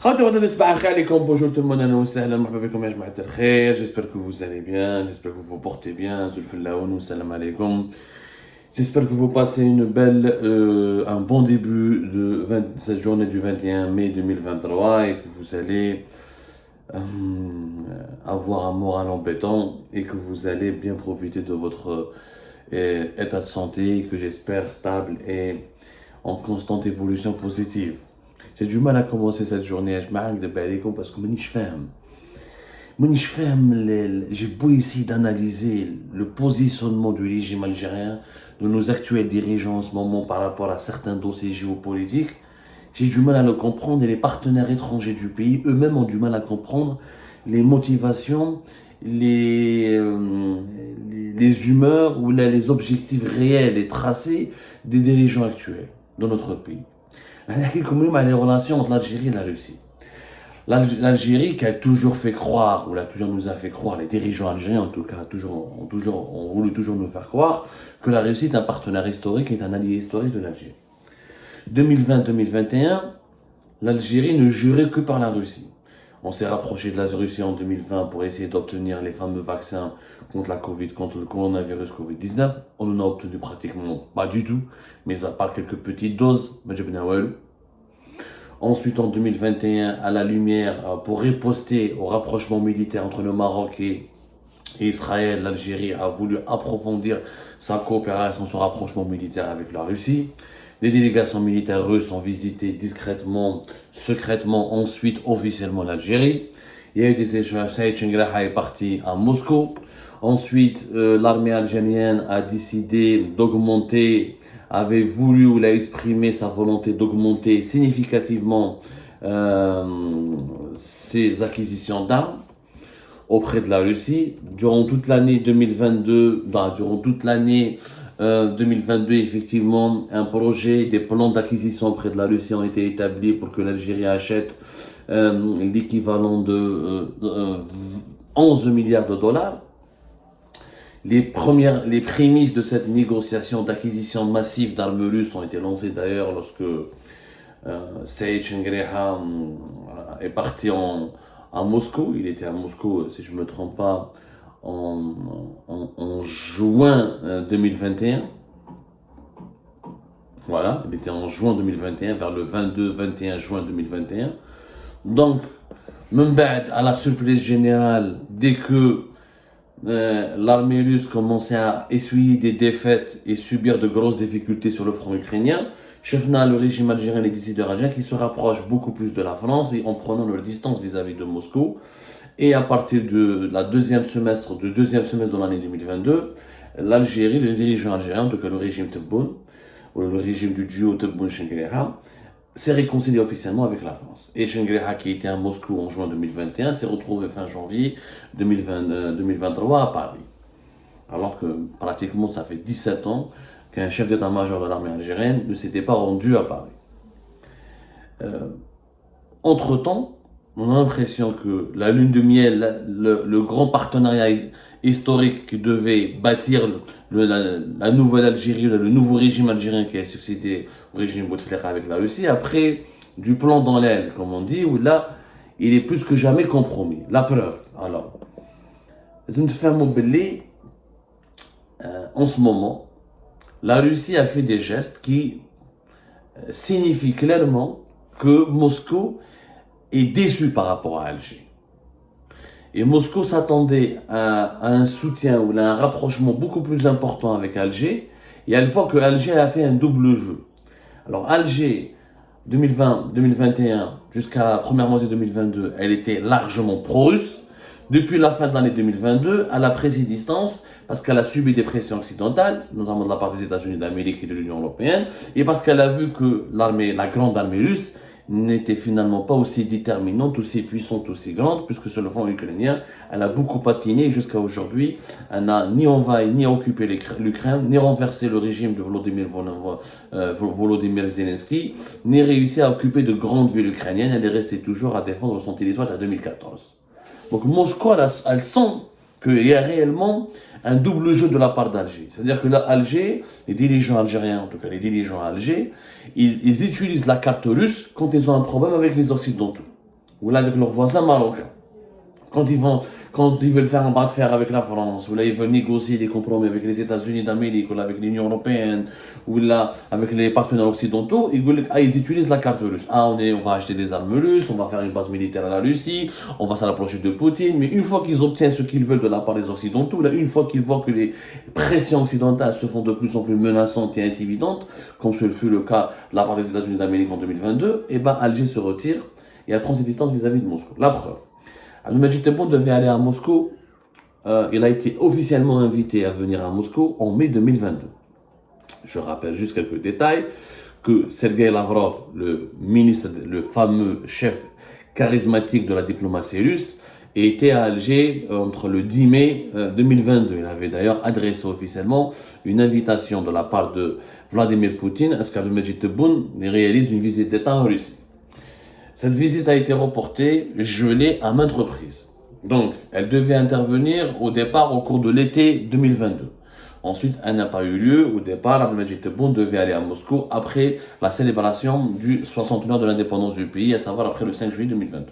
Bonjour tout le monde, j'espère que vous allez bien, j'espère que vous vous portez bien, j'espère que vous passez un bon début de cette journée du 21 mai 2023 et que vous allez avoir un moral embêtant et que vous allez bien profiter de votre état de santé que j'espère stable et en constante évolution positive. J'ai du mal à commencer cette journée parce que j'ai beau essayer d'analyser le positionnement du régime algérien, de nos actuels dirigeants en ce moment par rapport à certains dossiers géopolitiques. J'ai du mal à le comprendre et les partenaires étrangers du pays eux-mêmes ont du mal à comprendre les motivations, les humeurs ou les objectifs réels et tracés des dirigeants actuels de notre pays. Les relations entre l'Algérie et la Russie. L'Algérie qui a toujours fait croire, nous a fait croire, les dirigeants algériens en tout cas, ont voulu toujours nous faire croire que la Russie est un partenaire historique, est un allié historique de l'Algérie. 2020-2021, l'Algérie ne jurait que par la Russie. On s'est rapproché de la Russie en 2020 pour essayer d'obtenir les fameux vaccins contre le coronavirus Covid-19. On n'en a obtenu pratiquement pas du tout, mais à part quelques petites doses. Ensuite, en 2021, à la lumière, pour riposter au rapprochement militaire entre le Maroc et Israël, l'Algérie a voulu approfondir sa coopération, son rapprochement militaire avec la Russie. Des délégations militaires russes ont visité discrètement, secrètement, ensuite officiellement l'Algérie. Il y a eu des échanges. Saïd Chengraha est parti à Moscou. Ensuite, l'armée algérienne a décidé avait voulu ou l'a exprimé sa volonté d'augmenter significativement ses acquisitions d'armes auprès de la Russie. Durant toute l'année 2022, effectivement, des plans d'acquisition auprès de la Russie ont été établis pour que l'Algérie achète l'équivalent de 11 milliards de dollars. Les prémices de cette négociation d'acquisition massive d'armes russes ont été lancées d'ailleurs lorsque Saïd Chengraha est parti à Moscou. Il était à Moscou, si je ne me trompe pas, en juin 2021. Voilà, il était en juin 2021, vers le 22-21 juin 2021. Donc, à la surprise générale, dès que l'armée russe commençait à essuyer des défaites et subir de grosses difficultés sur le front ukrainien, le régime algérien, les décideurs algériens qui se rapprochent beaucoup plus de la France et en prenant leur distance vis-à-vis de Moscou. Et à partir de deuxième semestre de l'année 2022, l'Algérie, les dirigeants algériens, en tout cas le régime Tebboune, ou le régime du duo Tebboune-Chengraha, s'est réconcilié officiellement avec la France. Et Chengraha, qui était à Moscou en juin 2021, s'est retrouvé fin janvier 2023 à Paris. Alors que pratiquement ça fait 17 ans qu'un chef d'état-major de l'armée algérienne ne s'était pas rendu à Paris. Entre-temps, on a l'impression que la lune de miel, le grand partenariat historique qui devait bâtir la nouvelle Algérie, le nouveau régime algérien qui a succédé au régime Bouteflika avec la Russie, après du plomb dans l'aile, comme on dit, où là, il est plus que jamais compromis. La preuve, alors, en ce moment, la Russie a fait des gestes qui signifient clairement que Moscou est déçu par rapport à Alger. Et Moscou s'attendait à un soutien ou à un rapprochement beaucoup plus important avec Alger. Et elle voit que Alger a fait un double jeu. Alors Alger, 2020-2021, jusqu'à la première moitié 2022, elle était largement pro-russe. Depuis la fin de l'année 2022, elle a pris ses distances parce qu'elle a subi des pressions occidentales, notamment de la part des États-Unis d'Amérique et de l'Union européenne, et parce qu'elle a vu que la grande armée russe, n'était finalement pas aussi déterminante, aussi puissante, aussi grande, puisque sur le front ukrainien, elle a beaucoup patiné jusqu'à aujourd'hui. Elle n'a ni envahi, ni occupé l'Ukraine, ni renversé le régime de Volodymyr Zelensky, ni réussi à occuper de grandes villes ukrainiennes. Elle est restée toujours à défendre son territoire en 2014. Donc Moscou, elle sent qu'il y a réellement un double jeu de la part d'Alger. C'est-à-dire que là, Alger, les dirigeants algériens, en tout cas les dirigeants à Alger, ils utilisent la carte russe quand ils ont un problème avec les Occidentaux. ou là avec leurs voisins marocains. Quand ils veulent faire un bras de fer avec la France, ou là ils veulent négocier des compromis avec les États-Unis d'Amérique, ou là avec l'Union européenne, ou là avec les partenaires occidentaux, ils utilisent la carte russe. Ah, on va acheter des armes russes, on va faire une base militaire à la Russie, on va s'approcher de Poutine, mais une fois qu'ils obtiennent ce qu'ils veulent de la part des Occidentaux, là, une fois qu'ils voient que les pressions occidentales se font de plus en plus menaçantes et intimidantes, comme ce fut le cas de la part des États-Unis d'Amérique en 2022, et ben Alger se retire et elle prend ses distances vis-à-vis de Moscou. La preuve. Abdelmadjid Tebboune devait aller à Moscou. Il a été officiellement invité à venir à Moscou en mai 2022. Je rappelle juste quelques détails que Sergei Lavrov, le ministre, le fameux chef charismatique de la diplomatie russe, était à Alger entre le 10 mai 2022. Il avait d'ailleurs adressé officiellement une invitation de la part de Vladimir Poutine à ce qu'Abdelmadjid Tebboune réalise une visite d'État en Russie. Cette visite a été reportée, gelée à maintes reprises. Donc, elle devait intervenir au départ au cours de l'été 2022. Ensuite, elle n'a pas eu lieu. Au départ, Abdelmadjid Tebboune devait aller à Moscou après la célébration du 60e de l'indépendance du pays, à savoir après le 5 juillet 2022.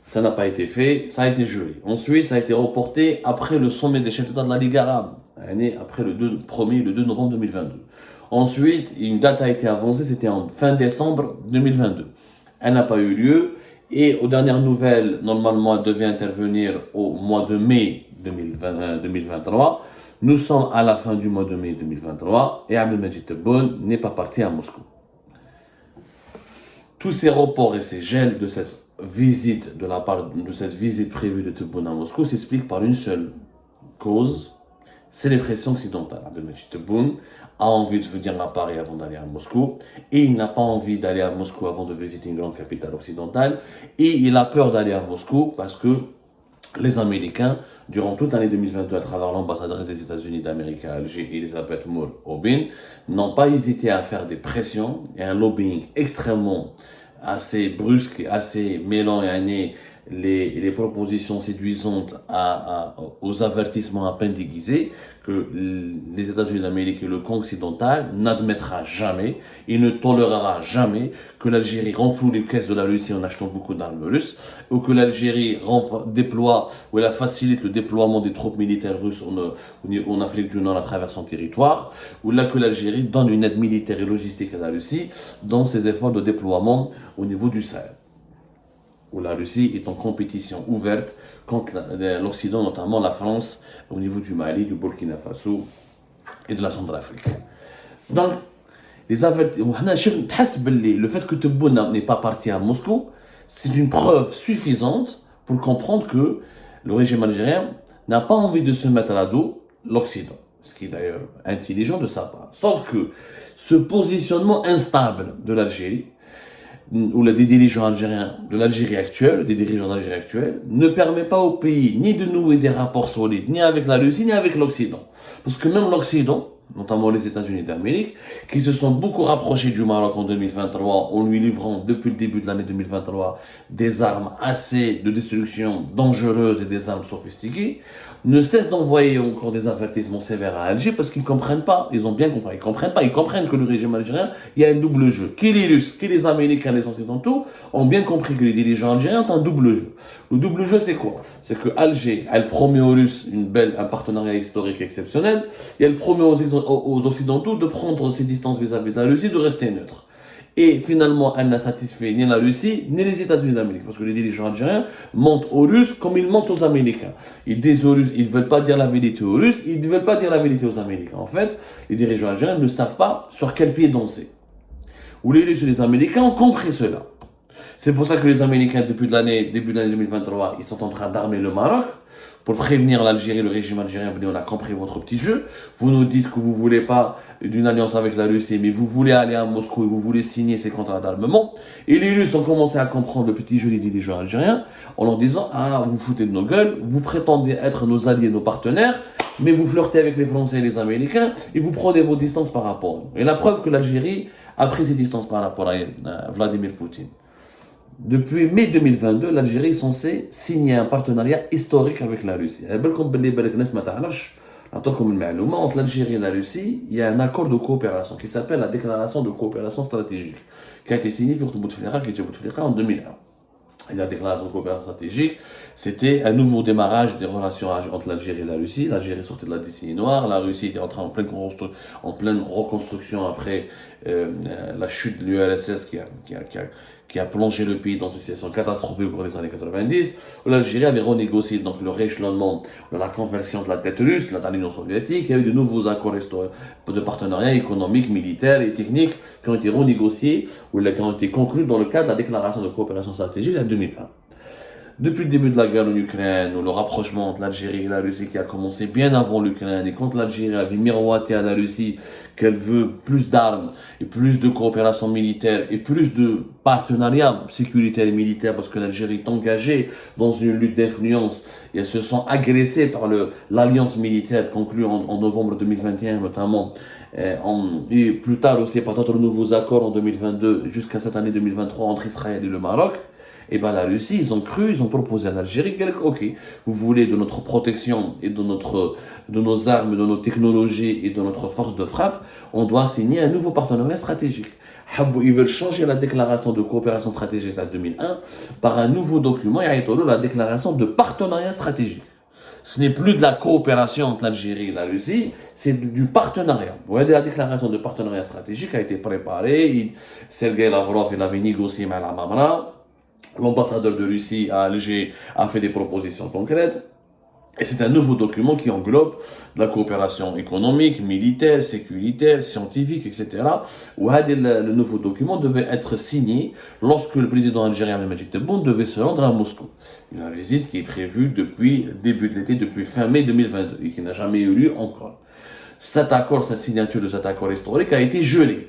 Ça n'a pas été fait, ça a été gelé. Ensuite, ça a été reporté après le sommet des chefs d'État de la Ligue arabe, après le 2 novembre 2022. Ensuite, une date a été avancée, c'était en fin décembre 2022. Elle n'a pas eu lieu et aux dernières nouvelles, normalement, elle devait intervenir au mois de mai 2023. Nous sommes à la fin du mois de mai 2023 et Abdelmadjid Tebboune n'est pas parti à Moscou. Tous ces reports et ces gels de cette visite, de cette visite prévue de Tebboune à Moscou s'expliquent par une seule cause, c'est les pressions occidentales. Abdelmadjid Tebboune a envie de venir à Paris avant d'aller à Moscou, et il n'a pas envie d'aller à Moscou avant de visiter une grande capitale occidentale, et il a peur d'aller à Moscou parce que les Américains, durant toute l'année 2022, à travers l'ambassadrice des États-Unis d'Amérique à Alger, Elisabeth Moore-Aubin, n'ont pas hésité à faire des pressions et un lobbying extrêmement assez brusque, assez mêlant et amener les propositions séduisantes aux avertissements à peine déguisés que les États-Unis d'Amérique et le camp occidental n'admettra jamais et ne tolérera jamais que l'Algérie renfloue les caisses de la Russie en achetant beaucoup d'armes russes, ou que l'Algérie déploie ou elle facilite le déploiement des troupes militaires russes en Afrique du Nord à travers son territoire, ou là que l'Algérie donne une aide militaire et logistique à la Russie dans ses efforts de déploiement au niveau du Sahel, où la Russie est en compétition ouverte contre l'Occident, notamment la France, au niveau du Mali, du Burkina Faso et de la Centrafrique. Donc, le fait que Tebboune n'est pas parti à Moscou, c'est une preuve suffisante pour comprendre que le régime algérien n'a pas envie de se mettre à dos l'Occident, ce qui est d'ailleurs intelligent de sa part. Sauf que ce positionnement instable de l'Algérie, ou des dirigeants algériens de l'Algérie actuelle, des dirigeants d'Algérie actuelle, ne permet pas au pays ni de nouer des rapports solides, ni avec la Russie, ni avec l'Occident. Parce que même l'Occident, notamment les États-Unis d'Amérique, qui se sont beaucoup rapprochés du Maroc en 2023, en lui livrant depuis le début de l'année 2023 des armes assez de destruction dangereuses et des armes sophistiquées, ne cessent d'envoyer encore des avertissements sévères à Alger parce qu'ils ne comprennent pas. Ils ont bien compris. Ils comprennent pas. Ils comprennent que le régime algérien, il y a un double jeu. Que les Russes, que les Américains, les Occidentaux ont bien compris que les dirigeants algériens ont un double jeu. Le double jeu, c'est quoi? C'est que Alger, elle promet aux Russes un partenariat historique exceptionnel, et elle promet aux Occidentaux de prendre ses distances vis-à-vis de la Russie, de rester neutre. Et finalement, elle n'a satisfait ni la Russie, ni les États-Unis d'Amérique. Parce que les dirigeants algériens mentent aux Russes comme ils mentent aux Américains. Ils disent aux Russes, ils ne veulent pas dire la vérité aux Russes, ils ne veulent pas dire la vérité aux Américains. En fait, les dirigeants algériens ne savent pas sur quel pied danser. Ou les Russes et les Américains ont compris cela. C'est pour ça que les Américains, début de l'année 2023, ils sont en train d'armer le Maroc pour prévenir l'Algérie, le régime algérien. On a compris votre petit jeu. Vous nous dites que vous ne voulez pas d'une alliance avec la Russie, mais vous voulez aller à Moscou et vous voulez signer ces contrats d'armement. Et les Russes ont commencé à comprendre le petit jeu des dirigeants algériens en leur disant: ah, vous foutez de nos gueules, vous prétendez être nos alliés, nos partenaires, mais vous flirtez avec les Français et les Américains et vous prenez vos distances par rapport à nous. Et la preuve que l'Algérie a pris ses distances par rapport à Vladimir Poutine. Depuis mai 2022, l'Algérie est censée signer un partenariat historique avec la Russie. Entre l'Algérie et la Russie, il y a un accord de coopération qui s'appelle la déclaration de coopération stratégique, qui a été signé en 2001. et la déclaration de coopération stratégique, c'était un nouveau démarrage des relations entre l'Algérie et la Russie. L'Algérie sortait de la décennie noire, la Russie était entrée en pleine reconstruction après la chute de l'URSS qui a plongé le pays dans une situation catastrophique au cours des années 90, où l'Algérie avait renégocié donc, le rééchelonnement de la conversion de la dette russe dans l'Union soviétique. Il y a eu de nouveaux accords de partenariat économique, militaire et technique qui ont été renégociés ou qui ont été conclus dans le cadre de la déclaration de coopération stratégique en 2001. Depuis le début de la guerre en Ukraine, ou le rapprochement entre l'Algérie et la Russie qui a commencé bien avant l'Ukraine, et quand l'Algérie avait miroité à la Russie qu'elle veut plus d'armes, et plus de coopération militaire, et plus de partenariat sécuritaire et militaire, parce que l'Algérie est engagée dans une lutte d'influence, et elles se sont agressées par l'alliance militaire conclue en novembre 2021 notamment, et plus tard aussi par d'autres nouveaux accords en 2022, jusqu'à cette année 2023 entre Israël et le Maroc. Et bien la Russie, ils ont proposé à l'Algérie, ok, vous voulez de notre protection et de nos armes, de nos technologies et de notre force de frappe, on doit signer un nouveau partenariat stratégique. Ils veulent changer la déclaration de coopération stratégique de 2001 par un nouveau document, la déclaration de partenariat stratégique. Ce n'est plus de la coopération entre l'Algérie et la Russie, c'est du partenariat. Vous voyez, la déclaration de partenariat stratégique a été préparée, Sergei Lavrov, il avait négocié avec la Mamra. L'ambassadeur de Russie à Alger a fait des propositions concrètes. Et c'est un nouveau document qui englobe de la coopération économique, militaire, sécuritaire, scientifique, etc. Où le nouveau document devait être signé lorsque le président algérien Abdelmadjid Tebboune devait se rendre à Moscou. Une visite qui est prévue depuis début de l'été, depuis fin mai 2022, et qui n'a jamais eu lieu encore. Cette signature de cet accord historique a été gelée.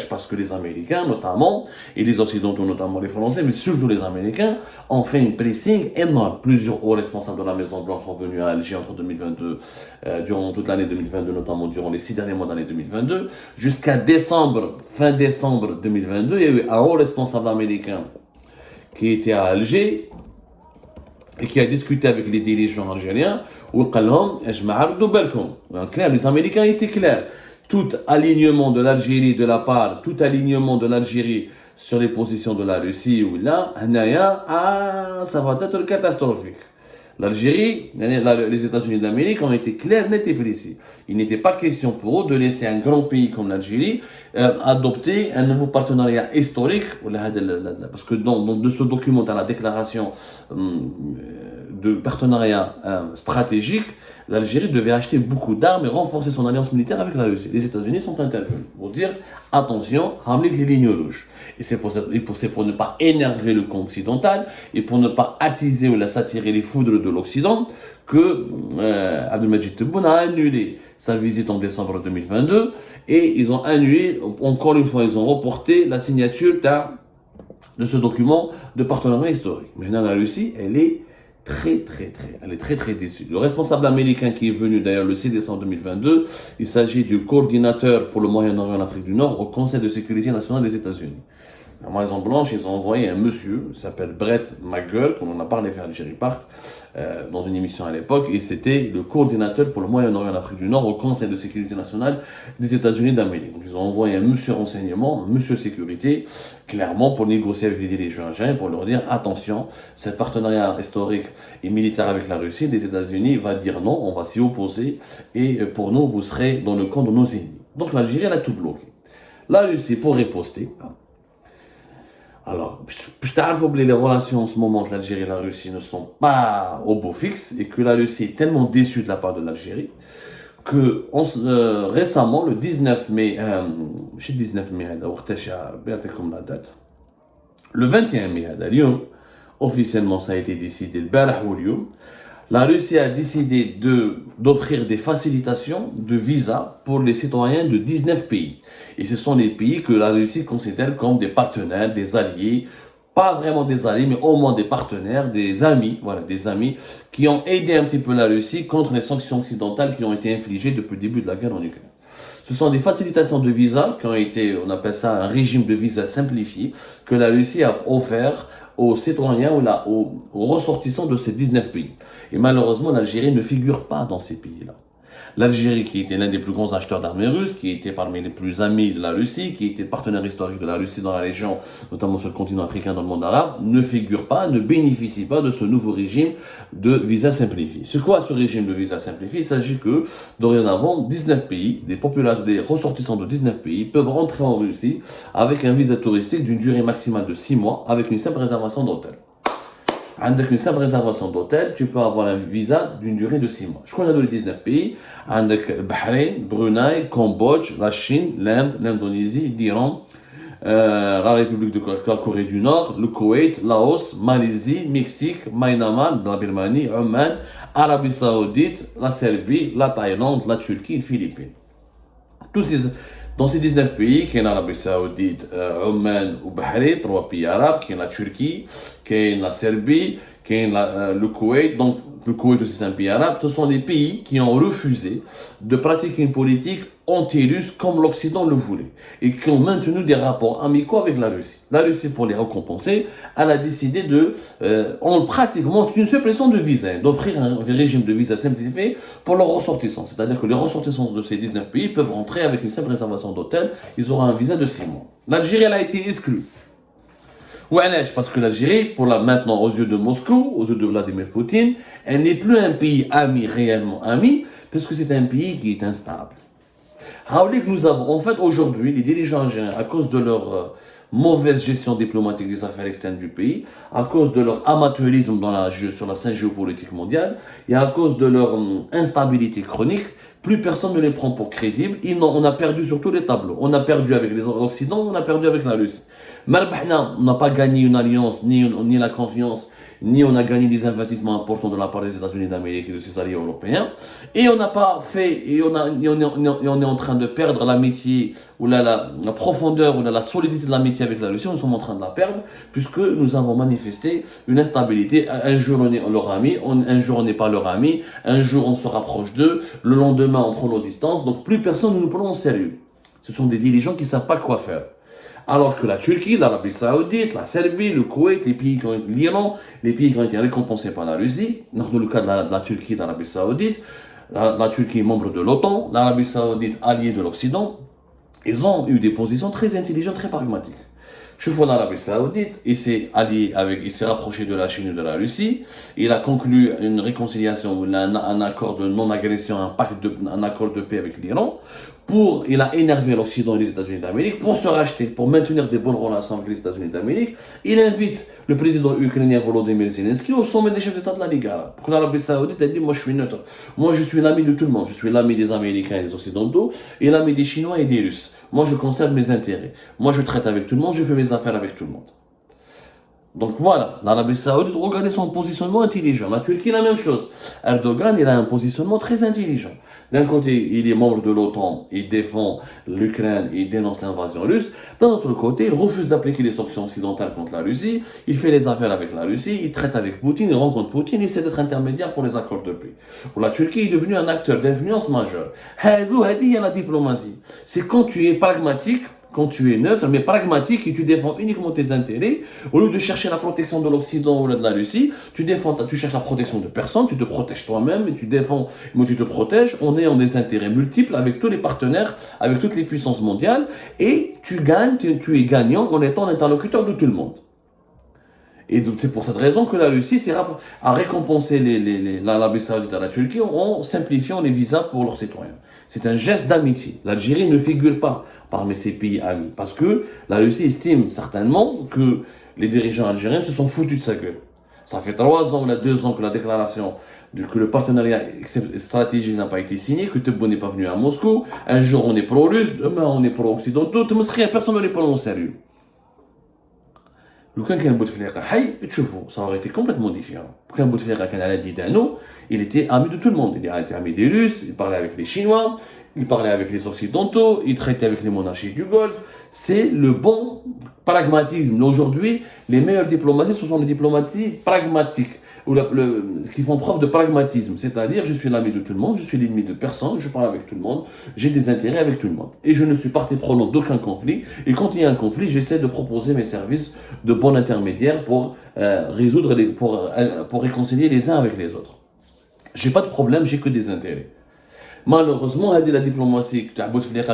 Parce que les Américains, notamment, et les Occidentaux, notamment les Français, mais surtout les Américains, ont fait une pressing énorme. Plusieurs hauts responsables de la Maison-Blanche sont venus à Alger entre 2022, durant toute l'année 2022, notamment durant les 6 derniers mois de l'année 2022, jusqu'à fin décembre 2022, il y a eu un haut responsable américain qui était à Alger et qui a discuté avec les dirigeants algériens, où les Américains étaient clairs. Tout alignement de l'Algérie sur les positions de la Russie ou là, ça va être catastrophique. L'Algérie, les États-Unis d'Amérique ont été clairs, nets et précis. Il n'était pas question pour eux de laisser un grand pays comme l'Algérie adopter un nouveau partenariat historique, parce que de ce document, dans la déclaration de partenariat stratégique, l'Algérie devait acheter beaucoup d'armes et renforcer son alliance militaire avec la Russie. Les États-Unis sont intervenus pour dire attention, ramenez les lignes rouges. Et c'est pour ne pas énerver le camp occidental et pour ne pas attiser ou s'attirer les foudres de l'Occident que Abdelmadjid Tebboune a annulé sa visite en décembre 2022 et ils ont annulé, encore une fois, ils ont reporté la signature de ce document de partenariat historique. Maintenant, la Russie, elle est très déçue. Le responsable américain qui est venu d'ailleurs le 6 décembre 2022, il s'agit du coordinateur pour le Moyen-Orient et l'Afrique du Nord au Conseil de sécurité nationale des États-Unis. La Maison-Blanche, ils ont envoyé un monsieur, il s'appelle Brett McGurk, on en a parlé avec Jerry Part dans une émission à l'époque, et c'était le coordinateur pour le Moyen-Orient et l'Afrique du Nord au Conseil de sécurité nationale des États-Unis d'Amérique. Donc ils ont envoyé un monsieur renseignement, un monsieur sécurité, clairement pour négocier avec les dirigeants algériens, pour leur dire attention, ce partenariat historique et militaire avec la Russie, les États-Unis va dire non, on va s'y opposer, et pour nous, vous serez dans le camp de nos ennemis. Donc l'Algérie, elle a tout bloqué. La Russie, pour riposter, alors, je t'avoue que les relations en ce moment entre l'Algérie et la Russie ne sont pas au beau fixe et que la Russie est tellement déçue de la part de l'Algérie que récemment, le 19 mai, le 21 mai, officiellement ça a été décidé, la Russie a décidé d'offrir des facilitations de visa pour les citoyens de 19 pays. Et ce sont les pays que la Russie considère comme des partenaires, des alliés, pas vraiment des alliés, mais au moins des partenaires, des amis qui ont aidé un petit peu la Russie contre les sanctions occidentales qui ont été infligées depuis le début de la guerre en Ukraine. Ce sont des facilitations de visa qui ont été, on appelle ça un régime de visa simplifié, que la Russie a offert aux citoyens ou aux ressortissants de ces 19 pays. Et malheureusement, l'Algérie ne figure pas dans ces pays-là. L'Algérie, qui était l'un des plus grands acheteurs d'armées russes, qui était parmi les plus amis de la Russie, qui était partenaire historique de la Russie dans la région, notamment sur le continent africain, dans le monde arabe, ne figure pas, ne bénéficie pas de ce nouveau régime de visa simplifié. C'est quoi ce régime de visa simplifié? Il s'agit que, dorénavant, 19 pays, des ressortissants de 19 pays peuvent rentrer en Russie avec un visa touristique d'une durée maximale de 6 mois, avec une simple réservation d'hôtel. Avec une simple réservation d'hôtel, tu peux avoir un visa d'une durée de 6 mois. Je connais les 19 pays. Avec Bahreïn, Brunei, Cambodge, la Chine, l'Inde, l'Indonésie, l'Iran, la République de la Corée du Nord, le Koweït, Laos, Malaisie, Mexique, Myanmar, la Birmanie, Oman, Arabie Saoudite, la Serbie, la Thaïlande, la Turquie et les Philippines. Dans ces 19 pays, qui sont l'Arabie Saoudite, Oman ou Bahreïn, 3 pays arabes, qui sont la Turquie, qui est la Serbie, qui est le Koweït, donc le Koweït aussi c'est un pays arabe, ce sont des pays qui ont refusé de pratiquer une politique anti-russe comme l'Occident le voulait et qui ont maintenu des rapports amicaux avec la Russie. La Russie, pour les récompenser, elle a décidé pratiquement, c'est une suppression de visa, d'offrir un régime de visa simplifié pour leurs ressortissants. C'est-à-dire que les ressortissants de ces 19 pays peuvent rentrer avec une simple réservation d'hôtel, ils auront un visa de 6 mois. L'Algérie, elle a été exclue. Parce que l'Algérie, maintenant, aux yeux de Moscou, aux yeux de Vladimir Poutine, elle n'est plus un pays ami, réellement ami, parce que c'est un pays qui est instable. Nous avons, en fait, aujourd'hui, les dirigeants algériens, à cause de leur mauvaise gestion diplomatique des affaires externes du pays, à cause de leur amateurisme sur la scène géopolitique mondiale, et à cause de leur instabilité chronique, plus personne ne les prend pour crédibles. On a perdu sur tous les tableaux. On a perdu avec l'Occident, on a perdu avec la Russie. On n'a pas gagné une alliance, ni la confiance, ni on a gagné des investissements importants de la part des États-Unis d'Amérique et de ses alliés européens. Et on n'a pas fait, et on est en train de perdre l'amitié, ou la profondeur, ou la solidité de l'amitié avec la Russie, nous sommes en train de la perdre, puisque nous avons manifesté une instabilité. Un jour on est leur ami, un jour on n'est pas leur ami, un jour on se rapproche d'eux, le lendemain on prend nos distances, donc plus personne ne nous prend au sérieux. Ce sont des dirigeants qui ne savent pas quoi faire. Alors que la Turquie, l'Arabie Saoudite, la Serbie, le Koweït, l'Iran, les pays qui ont été récompensés par la Russie, dans le cas de la Turquie et de l'Arabie Saoudite, la Turquie est membre de l'OTAN, l'Arabie Saoudite alliée de l'Occident, ils ont eu des positions très intelligentes, très pragmatiques. Je vois l'Arabie Saoudite, il s'est rapproché de la Chine et de la Russie, il a conclu une réconciliation, un accord de non-agression, un accord de paix avec l'Iran, il a énervé l'Occident et les États-Unis d'Amérique pour se racheter, pour maintenir des bonnes relations avec les États-Unis d'Amérique. Il invite le président ukrainien Volodymyr Zelensky au sommet des chefs d'État de la Ligue arabe. Pour l'Arabie Saoudite, elle dit, moi je suis neutre, moi je suis l'ami de tout le monde, je suis l'ami des Américains et des Occidentaux, et l'ami des Chinois et des Russes. Moi je conserve mes intérêts, moi je traite avec tout le monde, je fais mes affaires avec tout le monde. Donc voilà, l'Arabie Saoudite, regardez son positionnement intelligent. La Turquie, la même chose. Erdogan, il a un positionnement très intelligent. D'un côté, il est membre de l'OTAN, il défend l'Ukraine, il dénonce l'invasion russe. D'un autre côté, il refuse d'appliquer les sanctions occidentales contre la Russie, il fait les affaires avec la Russie, il traite avec Poutine, il rencontre Poutine, il essaie d'être intermédiaire pour les accords de paix. Pour la Turquie, il est devenu un acteur d'influence majeur. Il y a la diplomatie. C'est quand tu es pragmatique, quand tu es neutre, mais pragmatique et tu défends uniquement tes intérêts, au lieu de chercher la protection de l'Occident ou de la Russie, tu cherches la protection de personne, tu te protèges toi-même et tu défends, mais tu te protèges, on est en des intérêts multiples avec tous les partenaires, avec toutes les puissances mondiales, et tu gagnes, tu es gagnant en étant l'interlocuteur de tout le monde. Et donc c'est pour cette raison que la Russie a récompensé l'Arabie Saoudite et la Turquie en simplifiant les visas pour leurs citoyens. C'est un geste d'amitié. L'Algérie ne figure pas parmi ces pays amis. Parce que la Russie estime certainement que les dirigeants algériens se sont foutus de sa gueule. Ça fait 3 ans, 2 ans que la déclaration, que le partenariat stratégique n'a pas été signé, que Tebboune n'est pas venu à Moscou. Un jour on est pro-russe, demain on est pro-occidentaux. Personne ne les prend au sérieux. لو كان بوتفليقة حي تشوفوا ça aurait été complètement différent. Quand Bouteflika كان على ديدانو, il était ami de tout le monde. Il était ami des Russes, il parlait avec les Chinois, il parlait avec les Occidentaux, il traitait avec les monarchies du Golfe. C'est le bon pragmatisme. Aujourd'hui, les meilleures diplomaties, ce sont les diplomaties pragmatiques, qui font preuve de pragmatisme. C'est-à-dire, je suis l'ami de tout le monde, je suis l'ennemi de personne, je parle avec tout le monde, j'ai des intérêts avec tout le monde. Et je ne suis partie prenante d'aucun conflit. Et quand il y a un conflit, j'essaie de proposer mes services de bon intermédiaire pour pour réconcilier les uns avec les autres. J'ai pas de problème, j'ai que des intérêts. Malheureusement, la diplomatie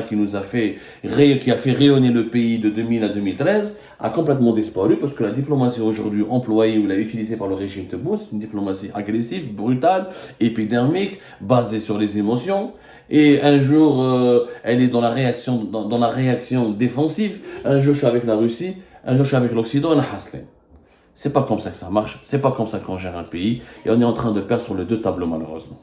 qui nous a fait, qui a fait rayonner le pays de 2000 à 2013 a complètement disparu parce que la diplomatie aujourd'hui employée ou utilisée par le régime Tebboune, c'est une diplomatie agressive, brutale, épidermique, basée sur les émotions. Et un jour, elle est dans la réaction, dans la réaction défensive. Un jour, je suis avec la Russie, un jour, je suis avec l'Occident et la Haslem. C'est pas comme ça que ça marche, c'est pas comme ça qu'on gère un pays. Et on est en train de perdre sur les deux tableaux, malheureusement.